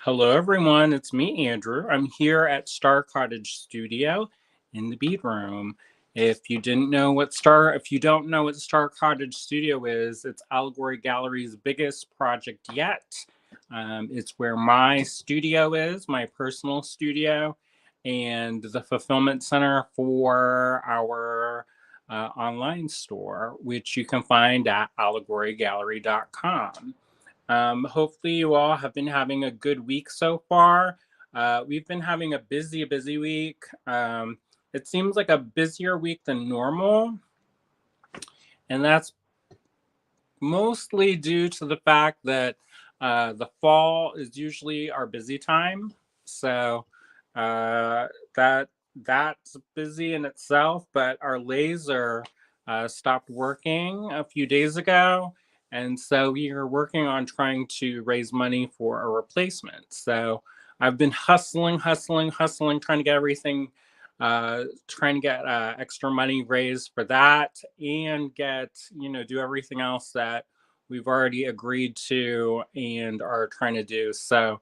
Hello, everyone. It's me, Andrew. I'm here at Star Cottage Studio in the bead room. If you don't know what Star Cottage Studio is, it's Allegory Gallery's biggest project yet. It's where my studio is, my personal studio, and the fulfillment center for our online store, which you can find at allegorygallery.com. Hopefully, you all have been having a good week so far. We've been having a busy week. It seems like a busier week than normal, and that's mostly due to the fact that the fall is usually our busy time. So uh, that's busy in itself. But our laser stopped working a few days ago, and so we are working on trying to raise money for a replacement. So I've been hustling, trying to get everything trying to get extra money raised for that and do everything else that we've already agreed to and are trying to do. So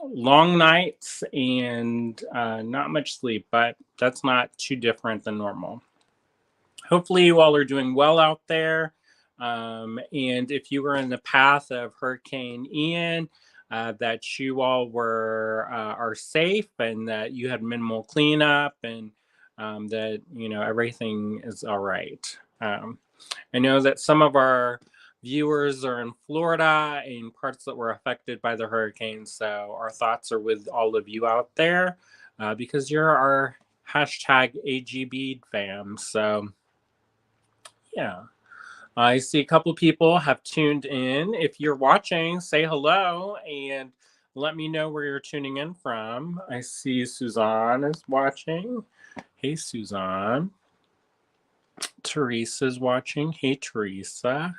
long nights and not much sleep, but that's not too different than normal. Hopefully, you all are doing well out there. And if you were in the path of Hurricane Ian, that you all are safe and that you had minimal cleanup and that everything is all right. I know that some of our viewers are in Florida and parts that were affected by the hurricane, so our thoughts are with all of you out there because you're our hashtag AGB fam. So yeah. I see a couple people have tuned in. If you're watching, say hello and let me know where you're tuning in from. I see Suzanne is watching. Hey, Suzanne. Teresa's watching. Hey, Teresa.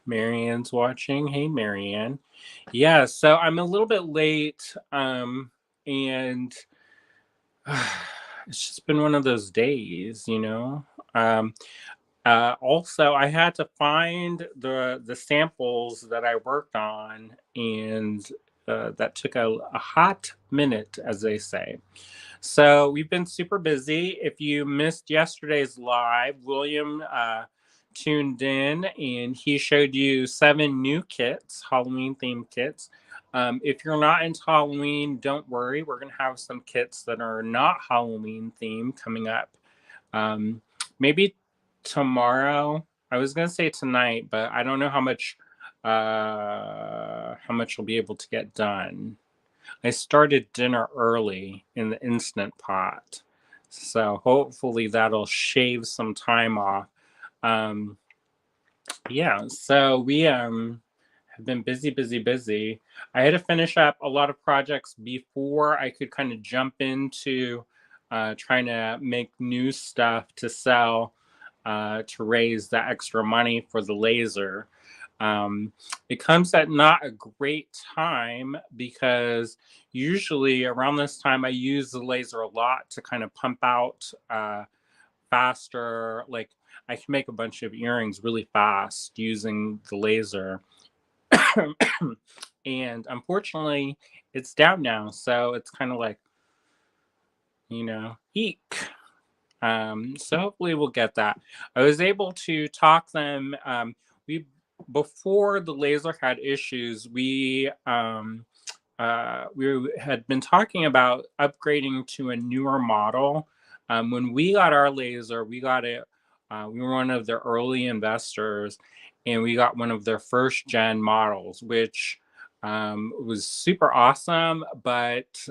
Marianne's watching. Hey, Marianne. Yeah, so I'm a little bit late, and it's just been one of those days, you know. Also, I had to find the samples that I worked on, and that took a hot minute, as they say. So we've been super busy. If you missed yesterday's live, William tuned in and he showed you 7 new kits, Halloween themed kits. If you're not into Halloween, don't worry. We're going to have some kits that are not Halloween themed coming up. Maybe tomorrow. I was going to say tonight, but I don't know how much we'll be able to get done. I started dinner early in the Instant Pot, so hopefully that'll shave some time off. Yeah, so we have been busy. I had to finish up a lot of projects before I could kind of jump into trying to make new stuff to sell to raise that extra money for the laser. It comes at not a great time because usually around this time I use the laser a lot to kind of pump out faster. Like I can make a bunch of earrings really fast using the laser. And unfortunately, it's down now. So it's kind of like, eek. So hopefully we'll get that. I was able to talk them. We Before the laser had issues, we had been talking about upgrading to a newer model. When we got our laser, we got it. We were one of the early investors, and we got one of their first gen models, which was super awesome, but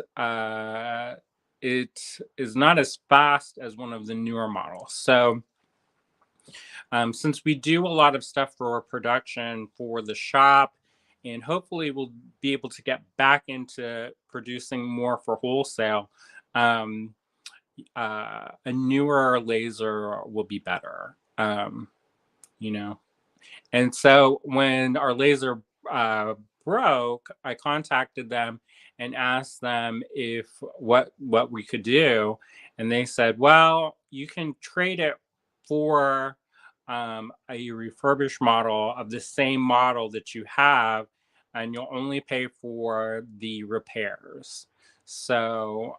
it is not as fast as one of the newer models. So since we do a lot of stuff for production for the shop, and hopefully we'll be able to get back into producing more for wholesale, a newer laser will be better, you know. And so when our laser broke, I contacted them and asked them if what we could do, and they said, "Well, you can trade it for a refurbished model of the same model that you have, and you'll only pay for the repairs. So,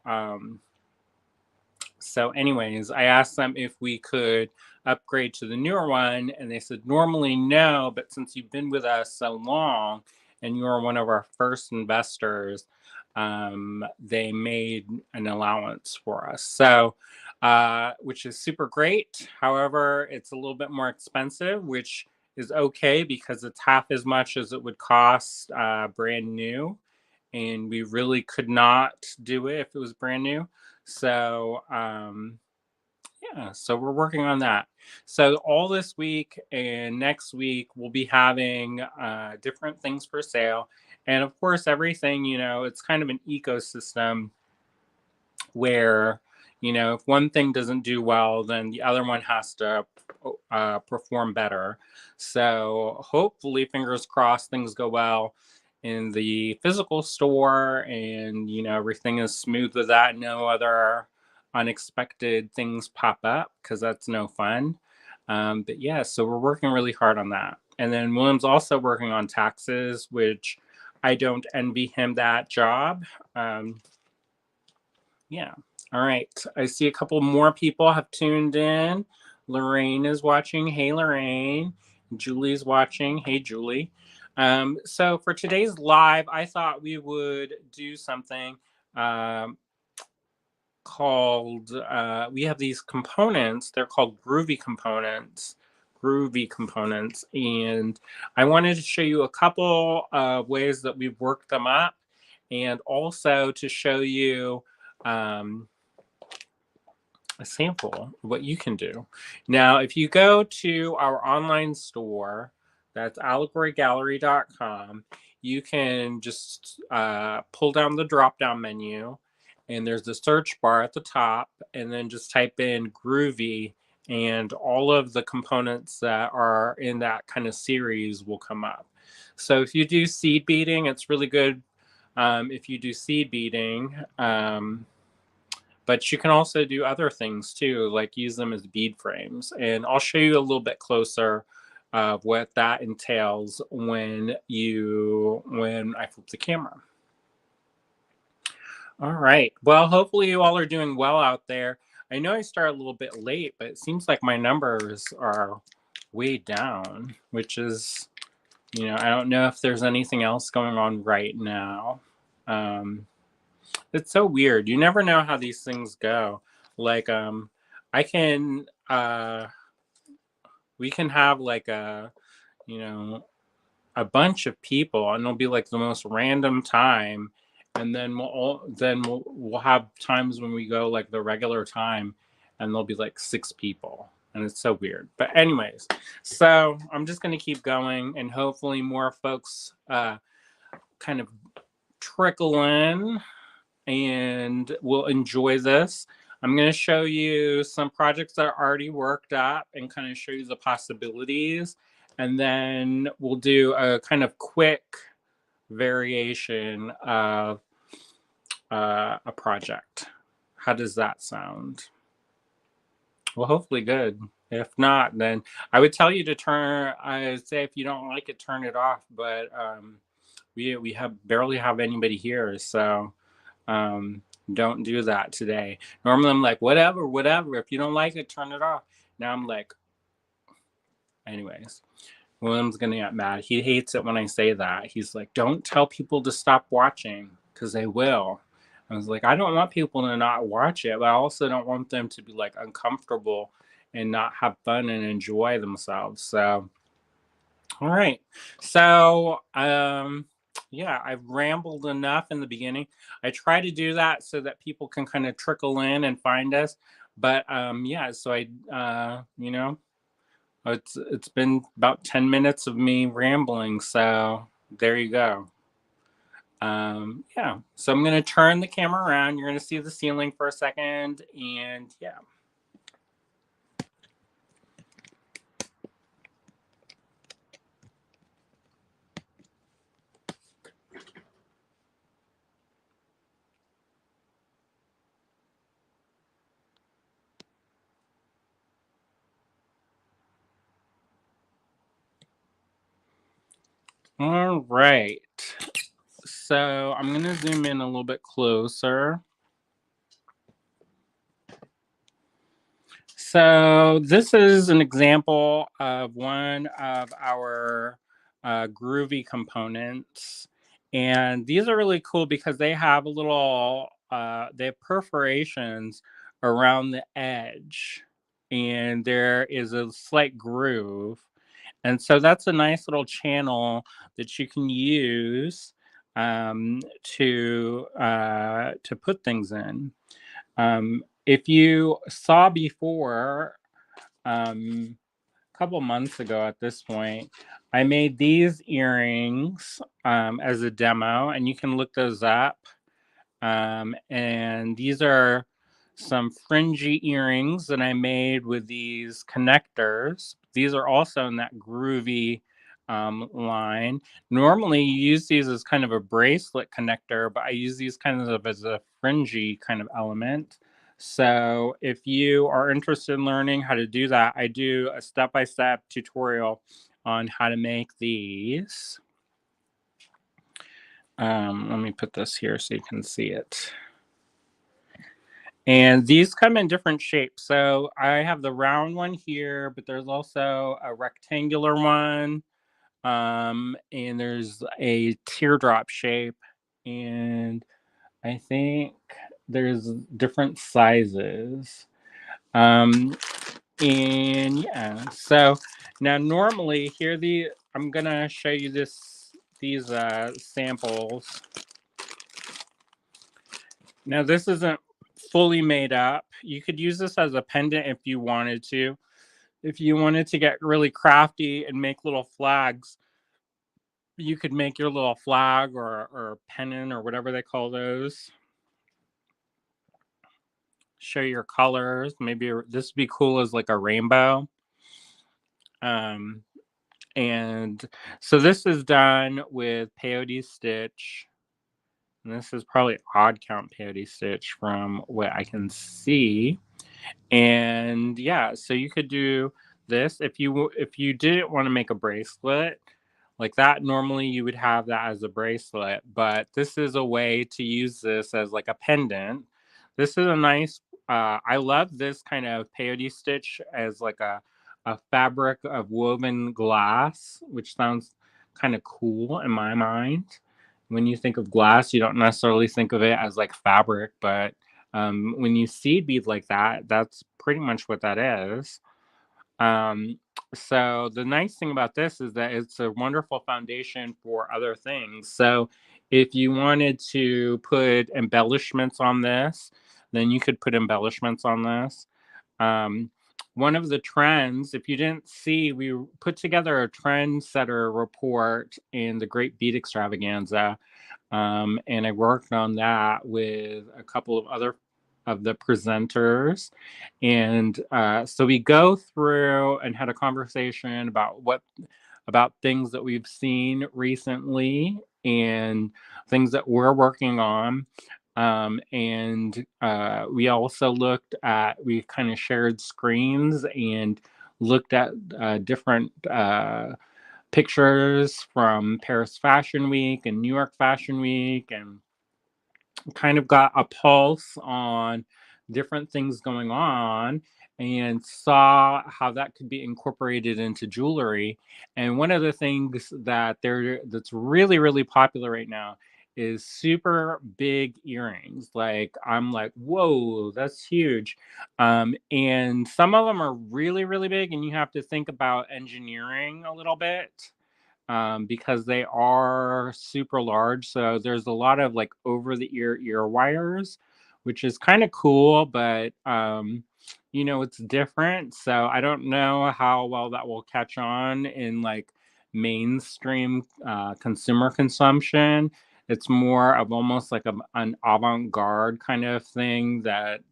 so anyways, I asked them if we could upgrade to the newer one, and they said normally no, but since you've been with us so long and you are one of our first investors, they made an allowance for us. So, which is super great. However, it's a little bit more expensive, which is okay because it's half as much as it would cost brand new, and we really could not do it if it was brand new. So, yeah, so we're working on that. So all this week and next week, we'll be having different things for sale. And of course, everything, it's kind of an ecosystem where, if one thing doesn't do well, then the other one has to perform better. So hopefully, fingers crossed, things go well in the physical store, and everything is smooth with that. No other unexpected things pop up, because that's no fun. But yeah, so we're working really hard on that. And then William's also working on taxes, which I don't envy him that job. Yeah. All right. I see a couple more people have tuned in. Lorraine is watching. Hey, Lorraine. Julie's watching. Hey, Julie. So for today's live, I thought we would do something called, we have these components. They're called Groovy components. Groovy components. And I wanted to show you a couple of ways that we've worked them up, and also to show you a sample of what you can do. Now, if you go to our online store, that's allegorygallery.com, you can just pull down the drop down menu, and there's the search bar at the top, and then just type in Groovy, and all of the components that are in that kind of series will come up. So if you do seed beading, it's really good if you do seed beading. But you can also do other things too, like use them as bead frames. And I'll show you a little bit closer of what that entails when I flip the camera. All right. Well, hopefully you all are doing well out there. I know I started a little bit late, but it seems like my numbers are way down, which is, I don't know if there's anything else going on right now. It's so weird. You never know how these things go. Like, I can, we can have like you know, a bunch of people, and it'll be like the most random time, and then we'll have times when we go like the regular time, and there'll be like 6 people, and it's so weird. But anyways, so I'm just gonna keep going, and hopefully more folks kind of trickle in and we'll enjoy this. I'm going to show you some projects that are already worked up and kind of show you the possibilities. And then we'll do a kind of quick variation of a project. How does that sound? Well, hopefully good. If not, then I would tell you to I would say if you don't like it, turn it off. But we barely have anybody here, so don't do that today. Normally I'm like, whatever. If you don't like it, turn it off. Now I'm like, anyways, William's gonna get mad. He hates it when I say that. He's like, don't tell people to stop watching, because they will. I was like, I don't want people to not watch it, but I also don't want them to be like uncomfortable and not have fun and enjoy themselves. So, all right. So, yeah, I've rambled enough in the beginning. I try to do that so that people can kind of trickle in and find us. But yeah, so it's been about 10 minutes of me rambling. So there you go. Yeah, so I'm going to turn the camera around. You're going to see the ceiling for a second. And yeah. All right. So I'm going to zoom in a little bit closer. So this is an example of one of our Groovy components. And these are really cool because they have a little, they have perforations around the edge. And there is a slight groove. And so that's a nice little channel that you can use to put things in. If you saw before, a couple months ago at this point, I made these earrings as a demo, and you can look those up. And these are some fringy earrings that I made with these connectors. These are also in that Groovy line. Normally you use these as kind of a bracelet connector, but I use these kind of as a fringy kind of element. So if you are interested in learning how to do that, I do a step-by-step tutorial on how to make these. Let me put this here so you can see it. And these come in different shapes. So I have the round one here, but there's also a rectangular one. And there's a teardrop shape. And I think there's different sizes. And yeah, so now normally I'm gonna show you these samples. Now this isn't fully made up. You could use this as a pendant if you wanted to. If you wanted to get really crafty and make little flags, you could make your little flag or pennant or whatever they call those. Show your colors. Maybe this would be cool as like a rainbow. And so this is done with peyote stitch. And this is probably odd count peyote stitch from what I can see. And yeah, so you could do this if you didn't want to make a bracelet like that. Normally you would have that as a bracelet, but this is a way to use this as like a pendant. This is a nice I love this kind of peyote stitch as like a fabric of woven glass, which sounds kind of cool in my mind. When you think of glass, you don't necessarily think of it as like fabric, but when you seed bead like that, that's pretty much what that is. Um, so the nice thing about this is that it's a wonderful foundation for other things. So if you wanted to put embellishments on this, then you could put embellishments on this. Um, One of the trends, if you didn't see, we put together a trendsetter report in the Great Bead Extravaganza. And I worked on that with a couple of other of the presenters. And so we go through and had a conversation about things that we've seen recently and things that we're working on. And we also we kind of shared screens and looked at different pictures from Paris Fashion Week and New York Fashion Week, and kind of got a pulse on different things going on and saw how that could be incorporated into jewelry. And one of the things that's really, really popular right now is super big earrings. Like I'm like, whoa, that's huge. And some of them are really, really big, and you have to think about engineering a little bit because they are super large. So there's a lot of like over the ear wires, which is kind of cool, but it's different. So I don't know how well that will catch on in like mainstream consumer consumption. It's more of almost like an avant-garde kind of thing that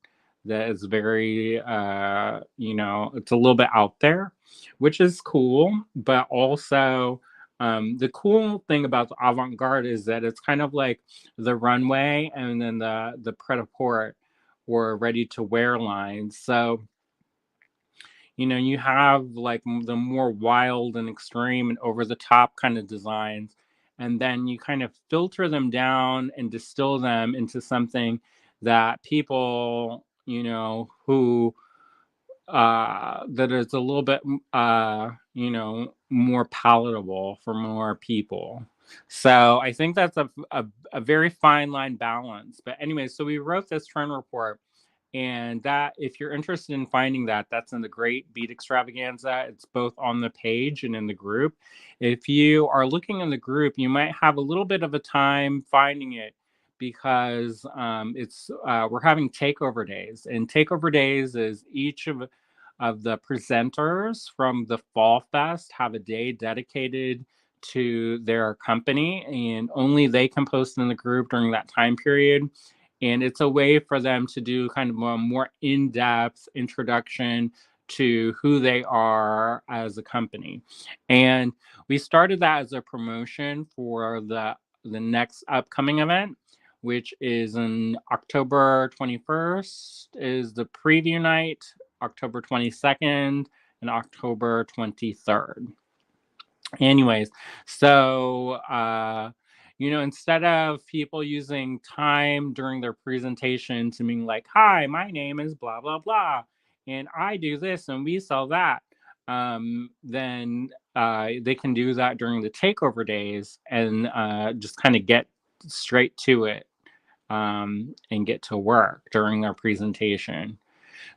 is very it's a little bit out there, which is cool, but also the cool thing about the avant-garde is that it's kind of like the runway and then the pret-a-porter or ready-to-wear lines. So, you have like the more wild and extreme and over-the-top kind of designs. and then you kind of filter them down and distill them into something that people, who that is a little bit, more palatable for more people. So I think that's a very fine line balance. But anyway, so we wrote this trend report, and that, if you're interested in finding that, that's in the Great Bead Extravaganza. It's both on the page and in the group. If you are looking in the group, you might have a little bit of a time finding it, because it's we're having takeover days, and takeover days is each of the presenters from the Fall Fest have a day dedicated to their company, and only they can post in the group during that time period. And it's a way for them to do kind of a more in-depth introduction to who they are as a company. And we started that as a promotion for the next upcoming event, which is in October 21st is the preview night, October 22nd, and October 23rd. Anyways, so instead of people using time during their presentation to mean like, "Hi, my name is blah blah blah, and I do this and we sell that," then they can do that during the takeover days, and just kind of get straight to it, and get to work during their presentation.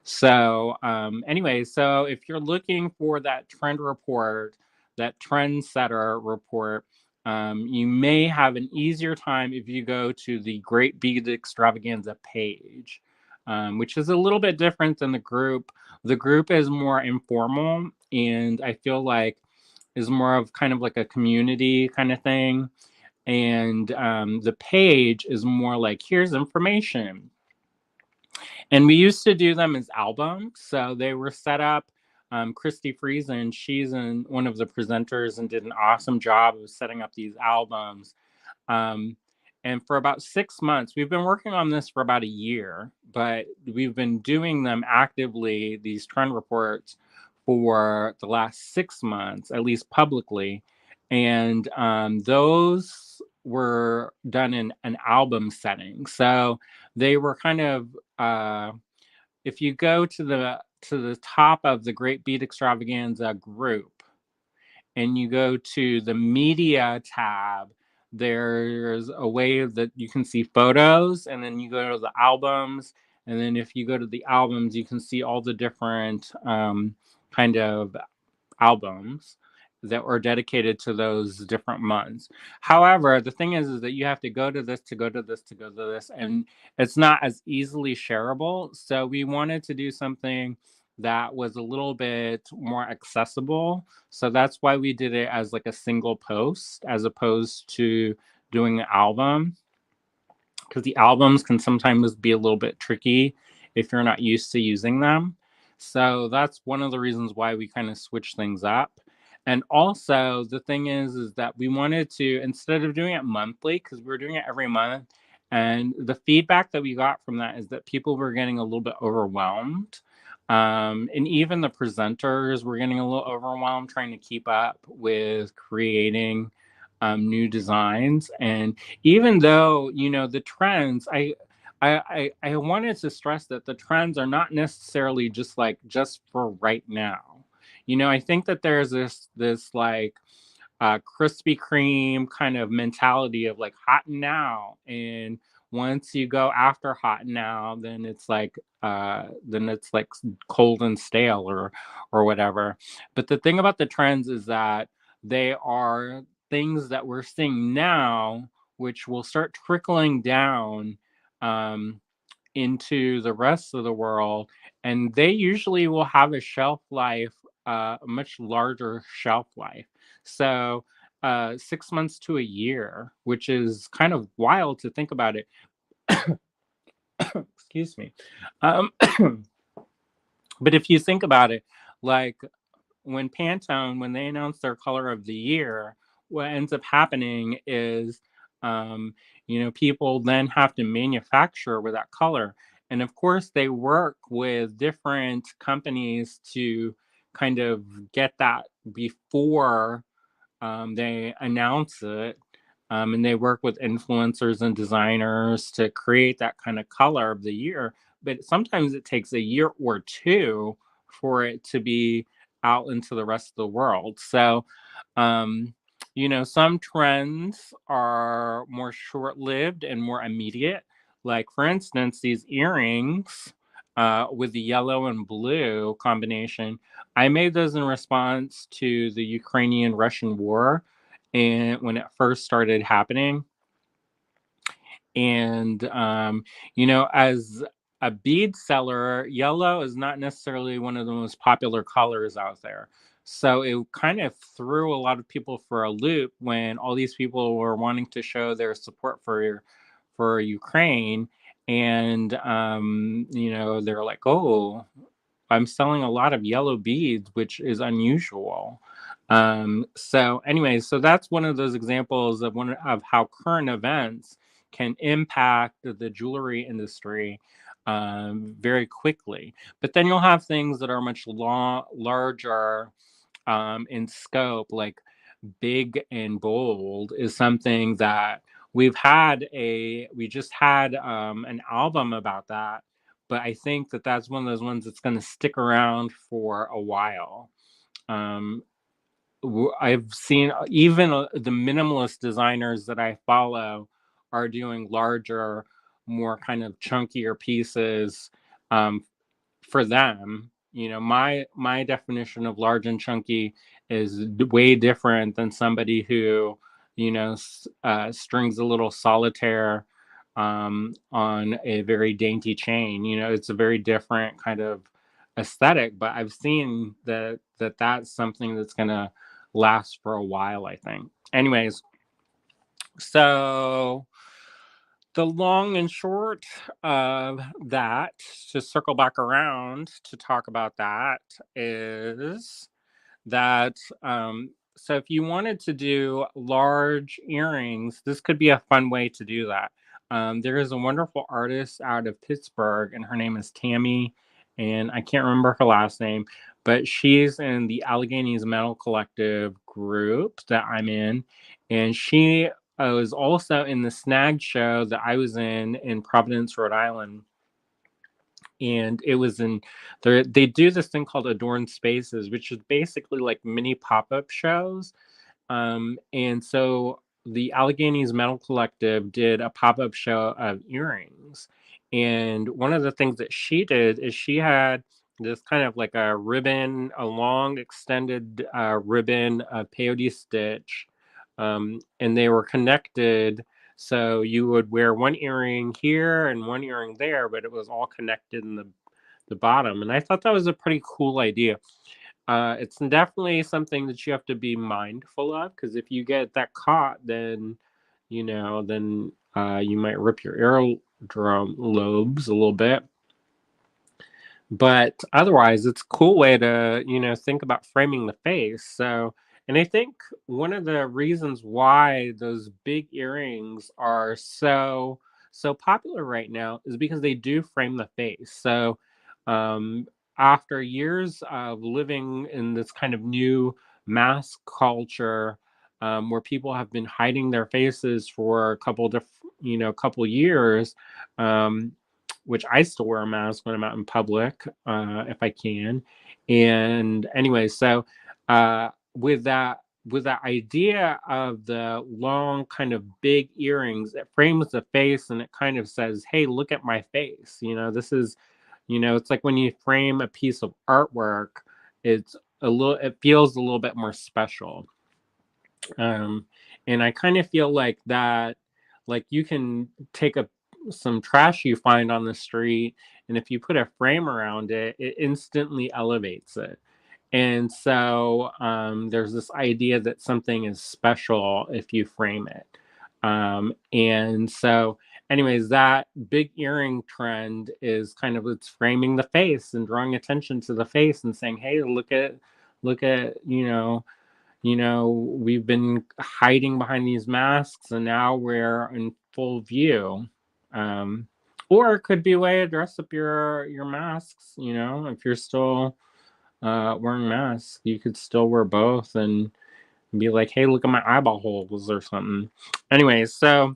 So, so if you're looking for that trend report, that trendsetter report, you may have an easier time if you go to the Great Bead Extravaganza page, which is a little bit different than the group. The group is more informal, and I feel like is more of kind of like a community kind of thing. And the page is more like, here's information. And we used to do them as albums. So they were set up. Christy Friesen, she's one of the presenters and did an awesome job of setting up these albums. Um, and for about 6 months, we've been working on this for about a year, but we've been doing them actively, these trend reports, for the last 6 months, at least publicly. And those were done in an album setting. So they were kind of, if you go to the top of the Great Bead Extravaganza group, and you go to the media tab, there's a way that you can see photos, and then you go to the albums, and then if you go to the albums, you can see all the different kind of albums that were dedicated to those different months. However, the thing is that you have to go to this to go to this to go to this, and it's not as easily shareable. So we wanted to do something that was a little bit more accessible. So that's why we did it as like a single post as opposed to doing an album, because the albums can sometimes be a little bit tricky if you're not used to using them. So that's one of the reasons why we kind of switch things up. And also the thing is that we wanted to, instead of doing it monthly, because we were doing it every month, and the feedback that we got from that is that people were getting a little bit overwhelmed. And even the presenters were getting a little overwhelmed trying to keep up with creating new designs. And even though, the trends, I wanted to stress that the trends are not necessarily just for right now. I think that there's this like Krispy Kreme kind of mentality of like hot now, and once you go after hot now, then it's like cold and stale, or whatever. But the thing about the trends is that they are things that we're seeing now, which will start trickling down into the rest of the world, and they usually will have a shelf life, a much larger shelf life. So 6 months to a year, which is kind of wild to think about it. Excuse me. Um, but if you think about it, like when Pantone, when they announce their color of the year, what ends up happening is, people then have to manufacture with that color. And of course, they work with different companies to kind of get that before they announce it. And they work with influencers and designers to create that kind of color of the year. But sometimes it takes a year or two for it to be out into the rest of the world. So, um, some trends are more short lived and more immediate. Like, for instance, these earrings with the yellow and blue combination. I made those in response to the Ukrainian Russian war and when it first started happening. And, as a bead seller, yellow is not necessarily one of the most popular colors out there. So it kind of threw a lot of people for a loop when all these people were wanting to show their support for Ukraine. And, they're like, oh, I'm selling a lot of yellow beads, which is unusual. So anyways, so that's one of those examples of one of how current events can impact the jewelry industry very quickly. But then you'll have things that are much larger in scope, like big and bold is something that we just had an album about that, but I think that that's one of those ones that's going to stick around for a while. um, I've seen even the minimalist designers that I follow are doing larger, more kind of chunkier pieces um, for them. My definition of large and chunky is way different than somebody who strings a little solitaire on a very dainty chain. It's a very different kind of aesthetic, but I've seen that's something that's going to last for a while, I think. Anyways, so the long and short of that, to circle back around to talk about that, is that so if you wanted to do large earrings, this could be a fun way to do that. There is a wonderful artist out of Pittsburgh, and her name is Tammy, and I can't remember her last name, but she's in the Alleghenies Metal Collective group that I'm in, and she was also in the Snag show that I was in Providence, Rhode Island. And it was in there. They do this thing called Adorned Spaces, which is basically like mini pop-up shows. And so the Alleghenies Metal Collective did a pop-up show of earrings. And one of the things that she did is she had this kind of like a ribbon, a long extended ribbon, a peyote stitch, and they were connected. So you would wear one earring here and one earring there, but it was all connected in the bottom. And I thought that was a pretty cool idea. It's definitely something that you have to be mindful of, because if you get that caught, then you might rip your eardrum lobes a little bit. But otherwise, it's a cool way to think about framing the face. So, and I think one of the reasons why those big earrings are so popular right now is because they do frame the face. So um, after years of living in this kind of new mask culture, where people have been hiding their faces for a couple years, which I still wear a mask when I'm out in public, if I can. And anyway, so with that idea of the long kind of big earrings, it frames the face and it kind of says, hey, look at my face. This is, it's like when you frame a piece of artwork, it feels a little bit more special. And I kind of feel like that, like you can take some trash you find on the street, and if you put a frame around it, it instantly elevates it. And so there's this idea that something is special if you frame it. And so, anyways, that big earring trend is kind of, it's framing the face and drawing attention to the face and saying, hey, look at we've been hiding behind these masks and now we're in full view. Or it could be a way to dress up your masks. If you're still wearing masks, you could still wear both and and be like, hey, look at my eyeball holes or something. Anyways, so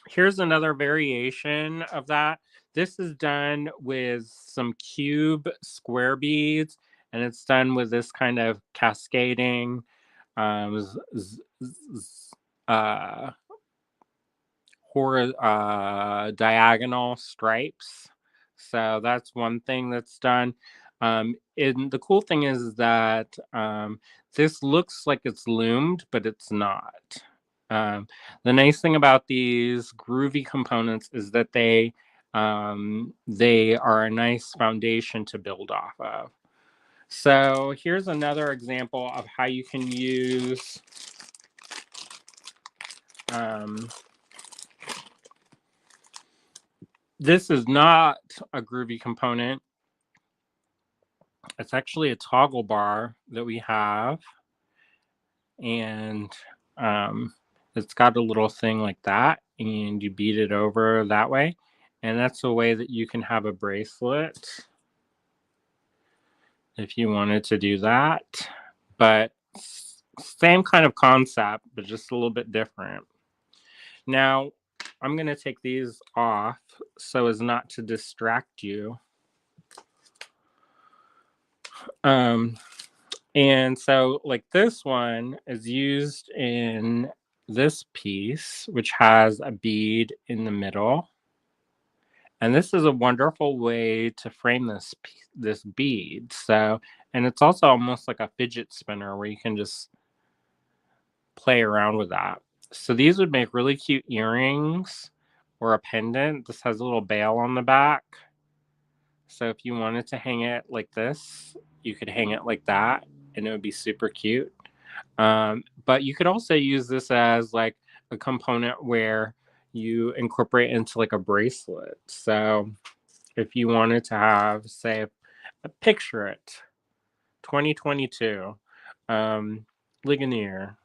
here's another variation of that. This is done with some cube square beads, and it's done with this kind of cascading uh, diagonal stripes. So that's one thing that's done. And the cool thing is that this looks like it's loomed, but it's not. Um, the nice thing about these groovy components is that they are a nice foundation to build off of. So here's another example of how you can use this is not a groovy component. It's actually a toggle bar that we have. And it's got a little thing like that. And you bead it over that way. And that's a way that you can have a bracelet if you wanted to do that. But same kind of concept, but just a little bit different. Now, I'm going to take these off so as not to distract you. And so like this one is used in this piece, which has a bead in the middle. And this is a wonderful way to frame this bead. So, and it's also almost like a fidget spinner where you can just play around with that. So these would make really cute earrings or a pendant. This has a little bail on the back. So if you wanted to hang it like this, you could hang it like that and it would be super cute. But you could also use this as like a component where you incorporate into like a bracelet. So if you wanted to have, say, picture it, 2022, Ligonier,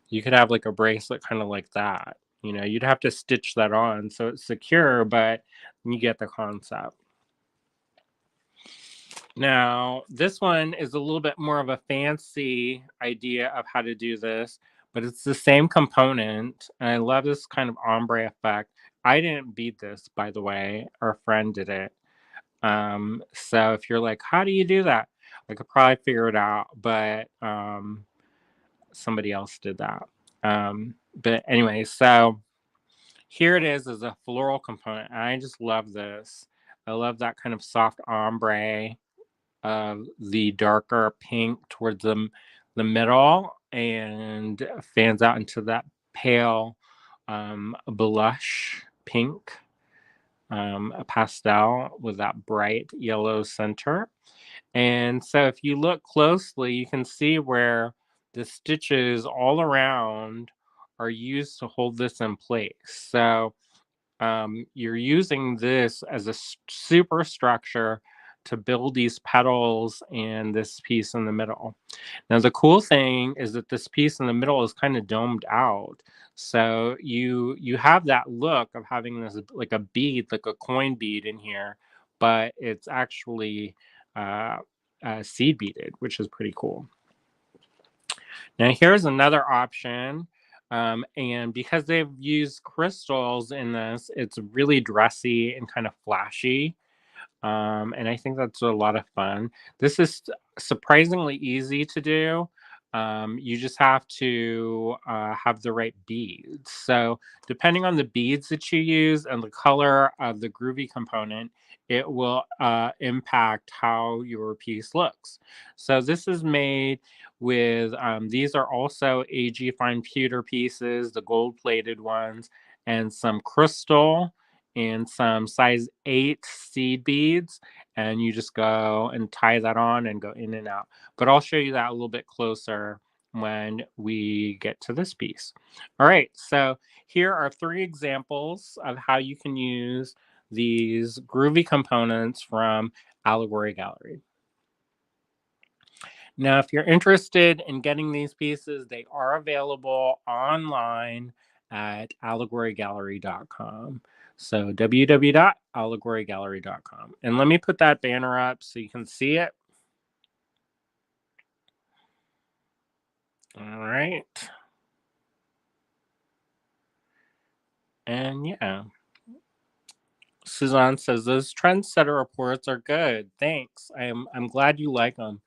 you could have like a bracelet kind of like that. You know, you'd have to stitch that on so it's secure, but you get the concept. Now, this one is a little bit more of a fancy idea of how to do this, but it's the same component. And I love this kind of ombre effect. I didn't bead this, by the way. Our friend did it. So if you're like, how do you do that? I could probably figure it out, but somebody else did that. But anyway, so here it is as a floral component. And I just love this. I love that kind of soft ombre. The darker pink towards the middle and fans out into that pale blush pink, a pastel with that bright yellow center. And so if you look closely, you can see where the stitches all around are used to hold this in place. So you're using this as a super structure to build these petals and this piece in the middle. Now, the cool thing is that this piece in the middle is kind of domed out. So you have that look of having this like a bead, like a coin bead in here, but it's actually seed beaded, which is pretty cool. Now, here's another option. And because they've used crystals in this, it's really dressy and kind of flashy. And I think that's a lot of fun. This is surprisingly easy to do. You just have to have the right beads. So depending on the beads that you use and the color of the groovy component, it will impact how your piece looks. So this is made with, these are also AG fine pewter pieces, the gold plated ones, and some crystal and some size 8 seed beads, and you just go and tie that on and go in and out. But I'll show you that a little bit closer when we get to this piece. All right, so here are 3 examples of how you can use these groovy components from Allegory Gallery. Now, if you're interested in getting these pieces, they are available online at allegorygallery.com. So www.allegorygallery.com. And let me put that banner up so you can see it. All right. And yeah, Suzanne says those trendsetter reports are good. Thanks. I'm glad you like them.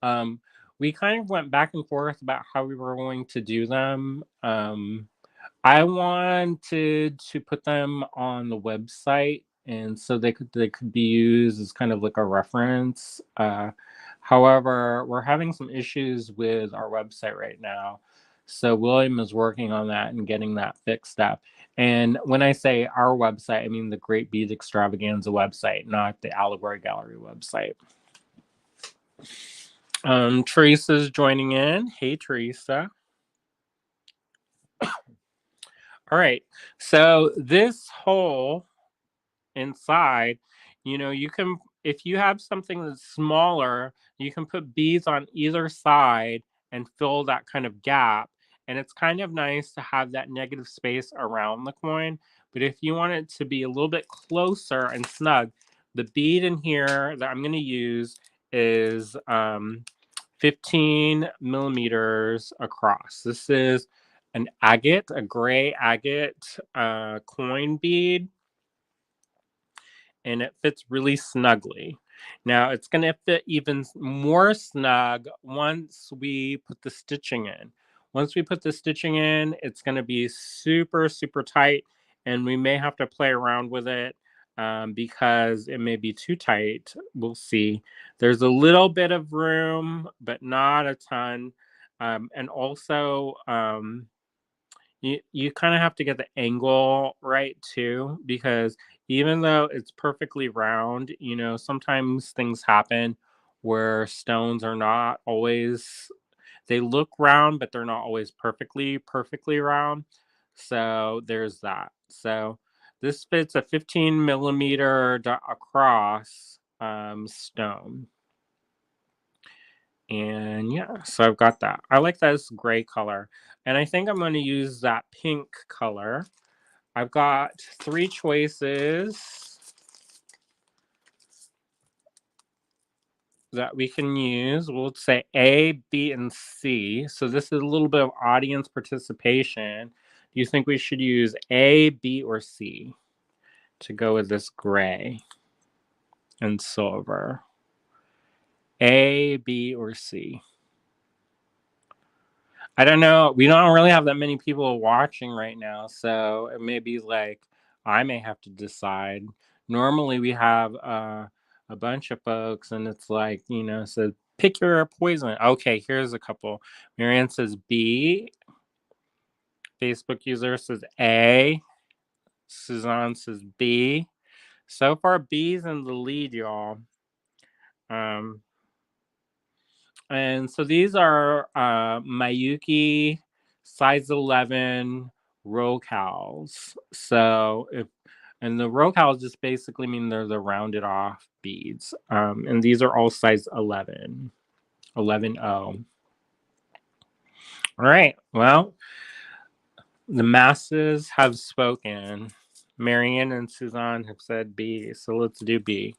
Um, we kind of went back and forth about how we were going to do them. I wanted to put them on the website, and so they could be used as kind of like a reference. However, we're having some issues with our website right now, so William is working on that and getting that fixed up. And when I say our website, I mean the Great Bead Extravaganza website, not the Allegory Gallery website. Teresa's joining in. Hey, Teresa. All right. So this hole inside, you can, if you have something that's smaller, you can put beads on either side and fill that kind of gap. And it's kind of nice to have that negative space around the coin. But if you want it to be a little bit closer and snug, the bead in here that I'm going to use is 15 millimeters across. This is an agate, a gray agate coin bead, and it fits really snugly. Now it's going to fit even more snug once we put the stitching in. Once we put the stitching in, it's going to be super, super tight, and we may have to play around with it because it may be too tight. We'll see. There's a little bit of room, but not a ton. And also, you kind of have to get the angle right too, because even though it's perfectly round, sometimes things happen where stones are not always, they look round, but they're not always perfectly round. So there's that. So this fits a 15 millimeter across stone. And yeah, so I've got that. I like this gray color. And I think I'm going to use that pink color. I've got 3 choices that we can use. We'll say A, B, and C. So this is a little bit of audience participation. Do you think we should use A, B, or C to go with this gray and silver? A, B, or C? I don't know. We don't really have that many people watching right now, so it may be like I may have to decide. Normally, we have a bunch of folks, and it's like, so pick your poison. Okay, here's a couple. Marianne says B. Facebook user says A. Suzanne says B. So far, B's in the lead, y'all. And so these are Mayuki size 11 rocals. So and the rocals just basically mean they're the rounded off beads. And these are all size 11, 11O. All right. Well, the masses have spoken. Marianne and Suzanne have said B, so let's do B.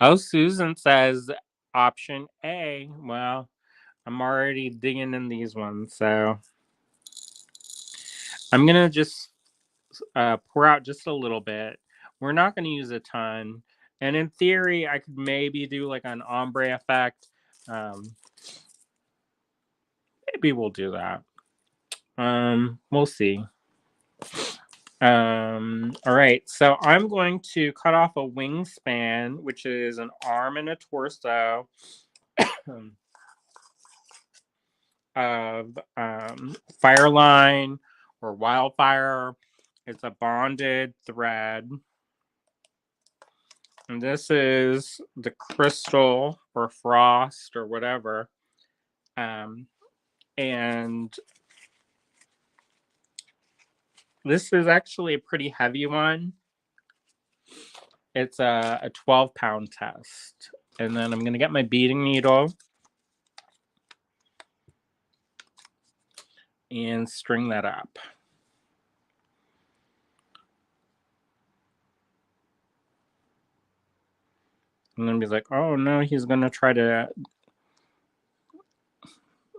Oh, Susan says option A. Well, I'm already digging in these ones, so I'm gonna just pour out just a little bit. We're not gonna use a ton, and in theory, I could maybe do like an ombre effect. Maybe we'll do that. We'll see. All right, so I'm going to cut off a wingspan, which is an arm and a torso of Fireline or Wildfire. It's a bonded thread. And this is the crystal or frost or whatever. And this is actually a pretty heavy one. It's a 12-pound test. And then I'm going to get my beading needle and string that up. And then be like, oh no, he's going to try to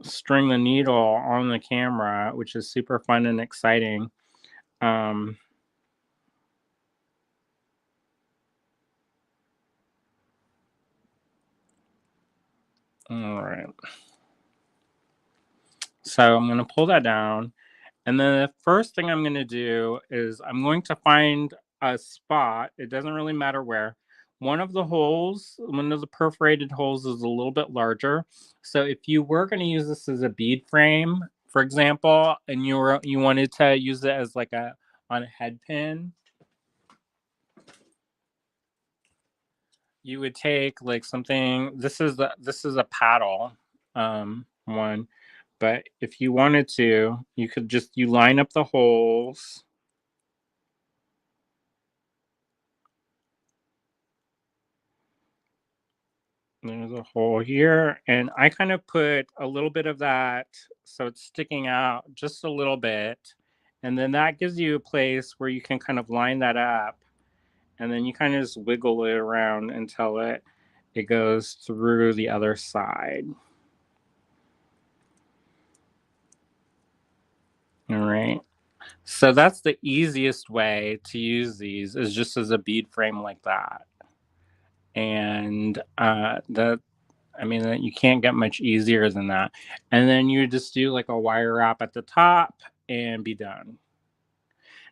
string the needle on the camera, which is super fun and exciting. Um, all right. So I'm going to pull that down. And then the first thing I'm going to do is I'm going to find a spot. It doesn't really matter where. One of the perforated holes is a little bit larger. So if you were going to use this as a bead frame, for example, and you wanted to use it as like on a head pin, you would take like something. This is a paddle one, but if you wanted to, you could just you line up the holes. There's a hole here, and I kind of put a little bit of that so it's sticking out just a little bit, and then that gives you a place where you can kind of line that up, and then you kind of just wiggle it around until it goes through the other side. All right. So that's the easiest way to use these is just as a bead frame like that. And I mean, you can't get much easier than that. And then you just do like a wire wrap at the top and be done.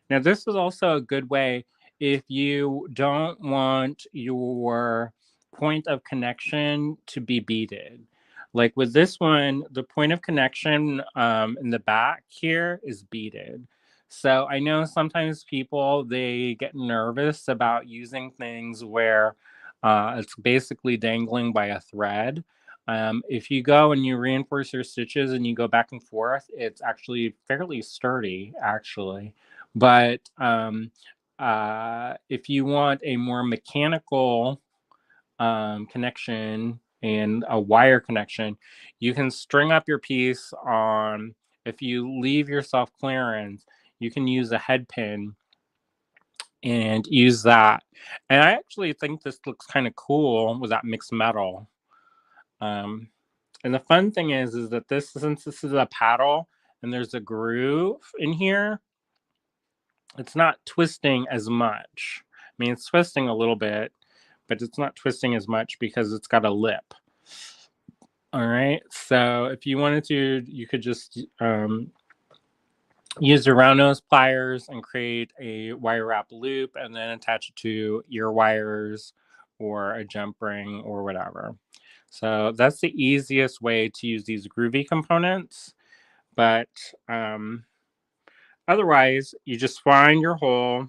Now, this is also a good way if you don't want your point of connection to be beaded. Like with this one, the point of connection in the back here is beaded. So I know sometimes people they get nervous about using things where it's basically dangling by a thread. If you go and you reinforce your stitches and you go back and forth, it's actually fairly sturdy, actually. But if you want a more mechanical connection and a wire connection, you can string up your piece on, if you leave yourself clearance, you can use a head pin and use that. And I actually think this looks kind of cool with that mixed metal. Um, and the fun thing is that since this is a paddle and there's a groove in here, it's not twisting as much. I mean, it's twisting a little bit, but it's not twisting as much because it's got a lip. All right. So if you wanted to, you could just use your round nose pliers and create a wire wrap loop and then attach it to ear wires or a jump ring or whatever. So that's the easiest way to use these Groovy components. But otherwise, you just find your hole,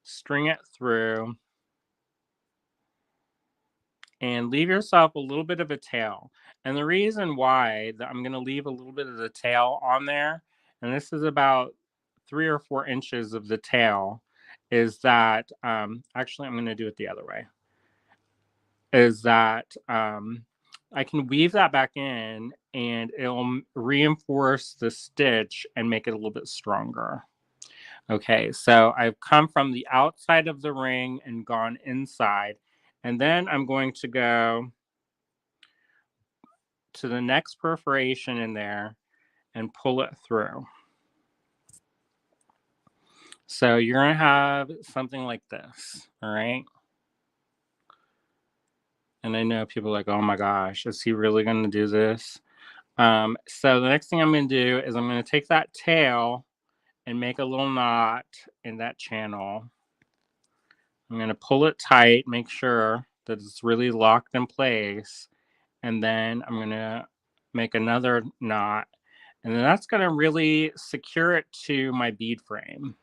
string it through, and leave yourself a little bit of a tail. And the reason why that I'm going to leave a little bit of the tail on there, and this is about 3 or 4 inches of the tail, is that actually I'm going to do it the other way. Is that I can weave that back in and it'll reinforce the stitch and make it a little bit stronger. Okay, so I've come from the outside of the ring and gone inside, and then I'm going to go to the next perforation in there and pull it through. So you're going to have something like this, all right? And I know people are like, oh my gosh, is he really going to do this? So the next thing I'm going to do is I'm going to take that tail and make a little knot in that channel. I'm going to pull it tight, make sure that it's really locked in place. And then I'm going to make another knot. And then that's going to really secure it to my bead frame.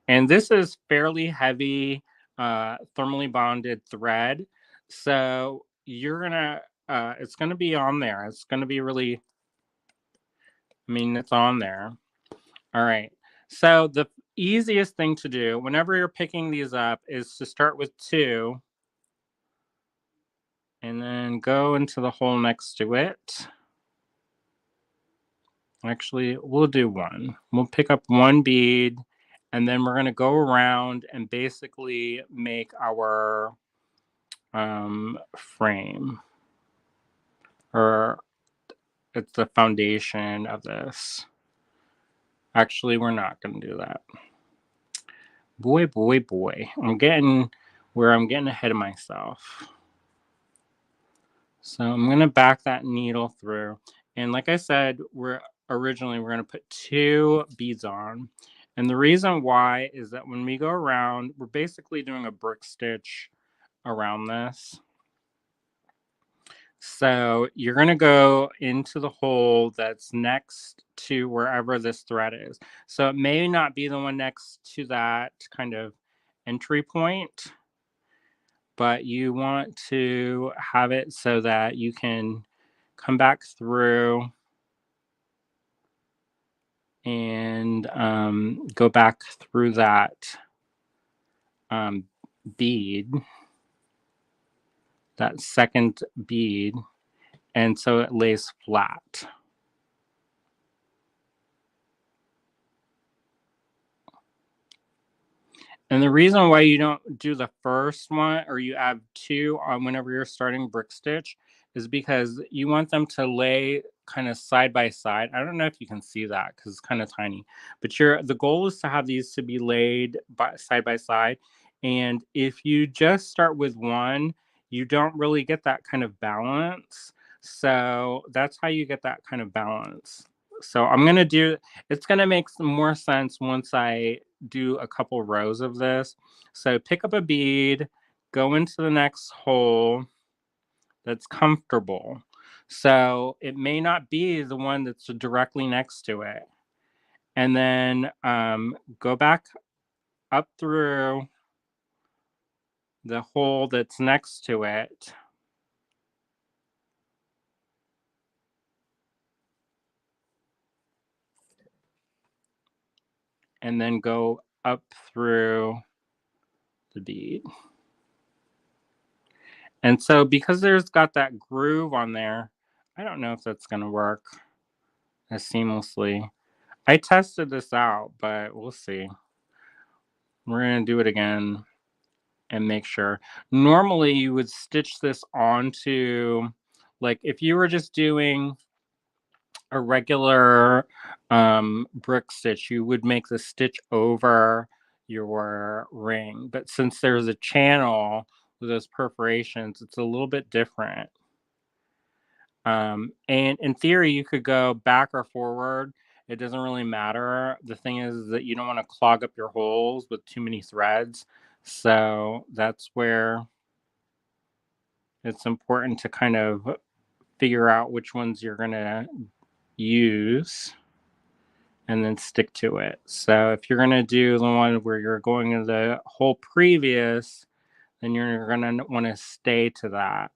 And this is fairly heavy thermally bonded thread. So you're going to, it's going to be on there. It's going to be really, I mean, it's on there. All right. So the easiest thing to do whenever you're picking these up is to start with 2 and then go into the hole next to it. Actually, we'll do 1. We'll pick up 1 bead and then we're going to go around and basically make our frame. or it's the foundation of this. Actually, we're not going to do that. Boy, boy, boy. I'm getting ahead of myself. So I'm going to back that needle through. And like I said, we're going to put 2 beads on. And the reason why is that when we go around, we're basically doing a brick stitch around this. So you're going to go into the hole that's next to wherever this thread is. So it may not be the one next to that kind of entry point, but you want to have it so that you can come back through and go back through that bead, that second bead, and so it lays flat. And the reason why you don't do the first one or you add 2 on whenever you're starting brick stitch is because you want them to lay kind of side by side. I don't know if you can see that because it's kind of tiny, but the goal is to have these to be laid side by side. And if you just start with one, you don't really get that kind of balance. So that's how you get that kind of balance. So it's going to make some more sense once I do a couple rows of this. So pick up a bead, go into the next hole that's comfortable. So it may not be the one that's directly next to it. And then go back up through the hole that's next to it. And then go up through the bead. And so because there's got that groove on there, I don't know if that's going to work as seamlessly. I tested this out, but we'll see. We're going to do it again and make sure. Normally, you would stitch this onto, like if you were just doing a regular brick stitch, you would make the stitch over your ring. But since there's a channel with those perforations, it's a little bit different. And in theory, you could go back or forward. It doesn't really matter. The thing is that you don't want to clog up your holes with too many threads. So that's where it's important to kind of figure out which ones you're going to use and then stick to it. So if you're going to do the one where you're going in the whole previous, then you're going to want to stay to that.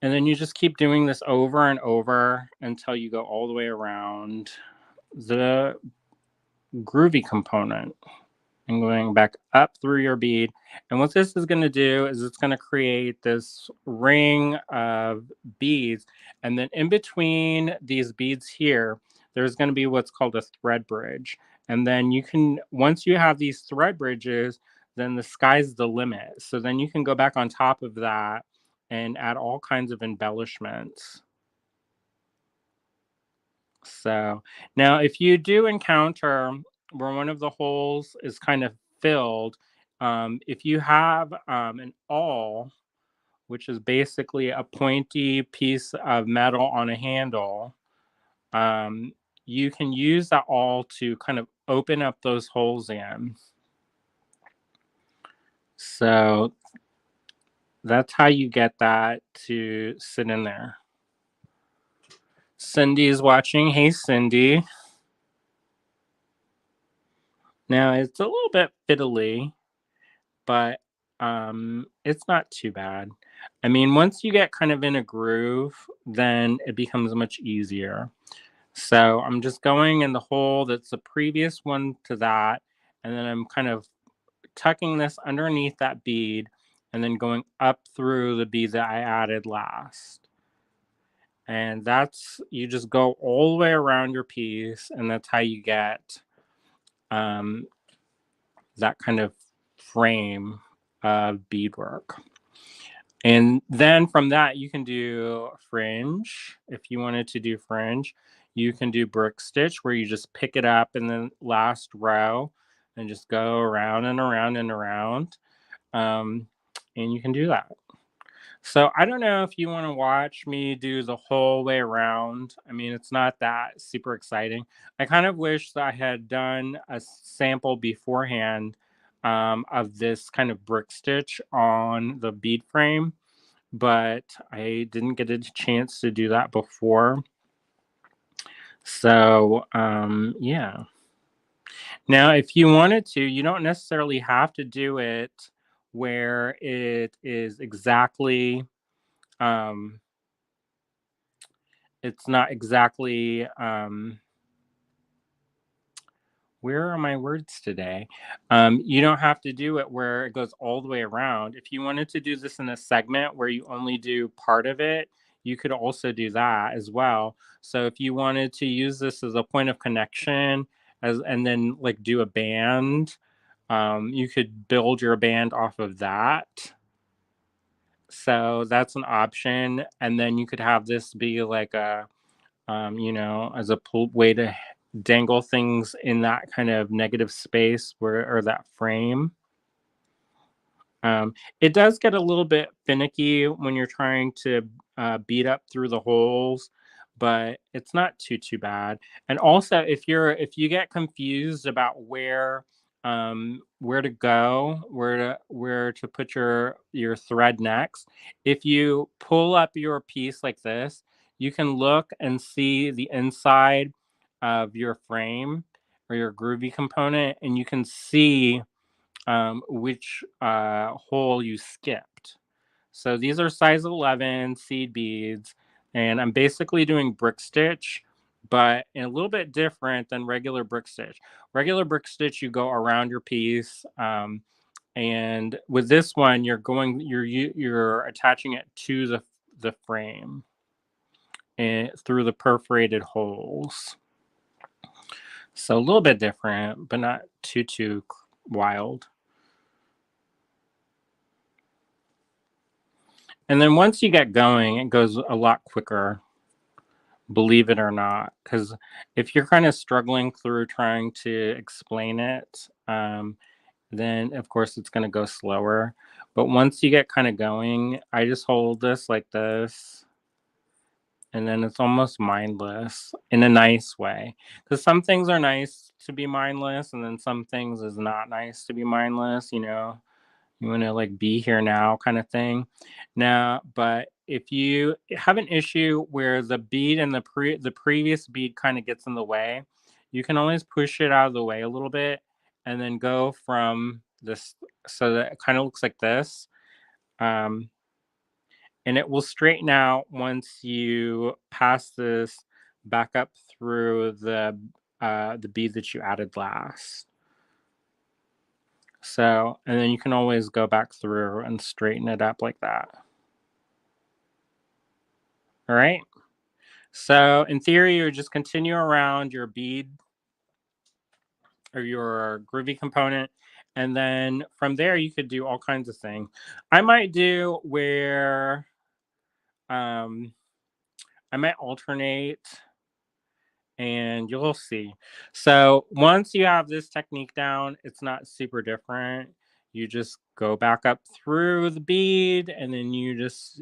And then you just keep doing this over and over until you go all the way around the groovy component and going back up through your bead. And what this is going to do is it's going to create this ring of beads. And then in between these beads here, there's going to be what's called a thread bridge. And then once you have these thread bridges, then the sky's the limit. So then you can go back on top of that and add all kinds of embellishments. So now if you do encounter where one of the holes is kind of filled, if you have an awl, which is basically a pointy piece of metal on a handle, you can use that awl to kind of open up those holes in. So that's how you get that to sit in there. Cindy is watching. Hey, Cindy. Now it's a little bit fiddly, but it's not too bad. I mean, once you get kind of in a groove, then it becomes much easier. So I'm just going in the hole that's the previous one to that, and then I'm kind of tucking this underneath that bead and then going up through the bead that I added last. And you just go all the way around your piece, and that's how you get that kind of frame of beadwork. And then from that, you can do fringe. If you wanted to do fringe, you can do brick stitch where you just pick it up in the last row and just go around and around and around. And you can do that. So I don't know if you want to watch me do the whole way around. I mean, it's not that super exciting. I kind of wish that I had done a sample beforehand of this kind of brick stitch on the bead frame, but I didn't get a chance to do that before. So yeah. Now, if you wanted to, you don't necessarily have to do it where it is exactly it's not exactly where are my words today? You don't have to do it where it goes all the way around. If you wanted to do this in a segment where you only do part of it, you could also do that as well. So if you wanted to use this as a point of connection and then like do a band, you could build your band off of that. So that's an option. And then you could have this be like a as a way to dangle things in that kind of negative space or that frame. It does get a little bit finicky when you're trying to beat up through the holes, but it's not too bad. And also, if you get confused about where to go, where to put your thread next, if you pull up your piece like this, you can look and see the inside of your frame or your groovy component, and you can see which hole you skipped. So these are size 11 seed beads, and I'm basically doing brick stitch, but a little bit different than regular brick stitch. Regular brick stitch, you go around your piece, and with this one, you're attaching it to the frame and through the perforated holes. So a little bit different, but not too wild. And then once you get going, it goes a lot quicker, believe it or not. Because if you're kind of struggling through trying to explain it, then of course it's going to go slower. But once you get kind of going, I just hold this like this. And then it's almost mindless in a nice way. Because some things are nice to be mindless, and then some things is not nice to be mindless, you want to like be here now kind of thing. Now, but if you have an issue where the bead and the previous bead kind of gets in the way, you can always push it out of the way a little bit and then go from this so that it kind of looks like this. And it will straighten out once you pass this back up through the bead that you added last. So, and then you can always go back through and straighten it up like that. All right. So in theory, you would just continue around your bead or your groovy component. And then from there, you could do all kinds of things. I might do where I might alternate and you'll see. So once you have this technique down, it's not super different. You just go back up through the bead and then you just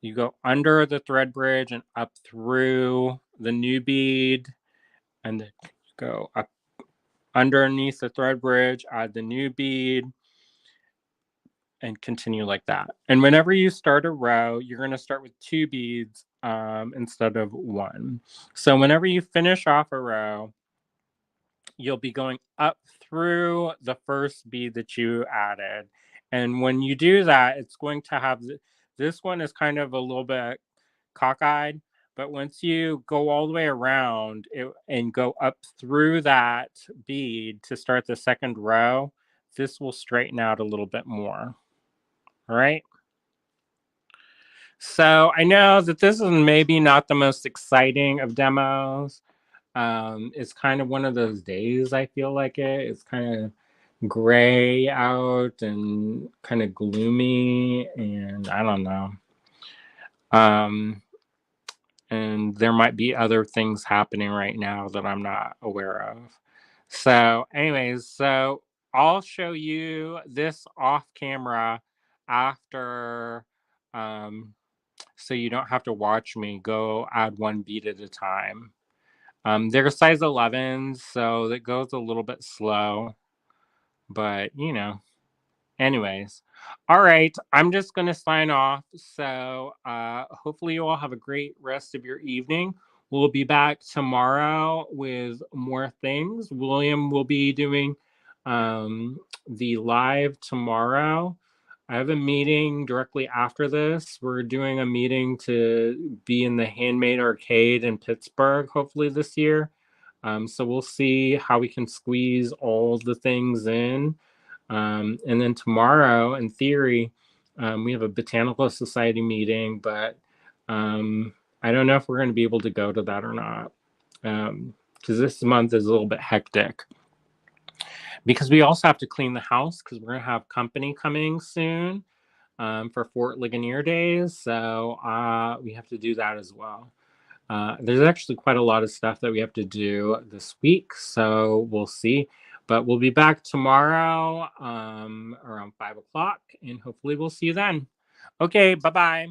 you go under the thread bridge and up through the new bead and then go up underneath the thread bridge, add the new bead and continue like that. And whenever you start a row, you're going to start with 2 beads instead of 1. So whenever you finish off a row, you'll be going up through the first bead that you added. And when you do that, it's going to have this one is kind of a little bit cockeyed, but once you go all the way around it and go up through that bead to start the second row, this will straighten out a little bit more. All right. So I know that this is maybe not the most exciting of demos. It's kind of one of those days I feel like it. It's kind of gray out and kind of gloomy, and I don't know. And there might be other things happening right now that I'm not aware of. So, anyways, so I'll show you this off camera after, so you don't have to watch me go add one bead at a time. They're size 11s, so it goes a little bit slow, but you know. Anyways, all right, I'm just going to sign off. So hopefully you all have a great rest of your evening. We'll be back tomorrow with more things. William will be doing the live tomorrow. I have a meeting directly after this. We're doing a meeting to be in the Handmade Arcade in Pittsburgh, hopefully this year. So we'll see how we can squeeze all the things in. And then tomorrow, in theory, we have a Botanical Society meeting, but I don't know if we're going to be able to go to that or not. Because this month is a little bit hectic. Because we also have to clean the house because we're going to have company coming soon for Fort Ligonier Days. So we have to do that as well. There's actually quite a lot of stuff that we have to do this week, so we'll see. But we'll be back tomorrow around 5 o'clock, and hopefully we'll see you then. Okay, bye-bye.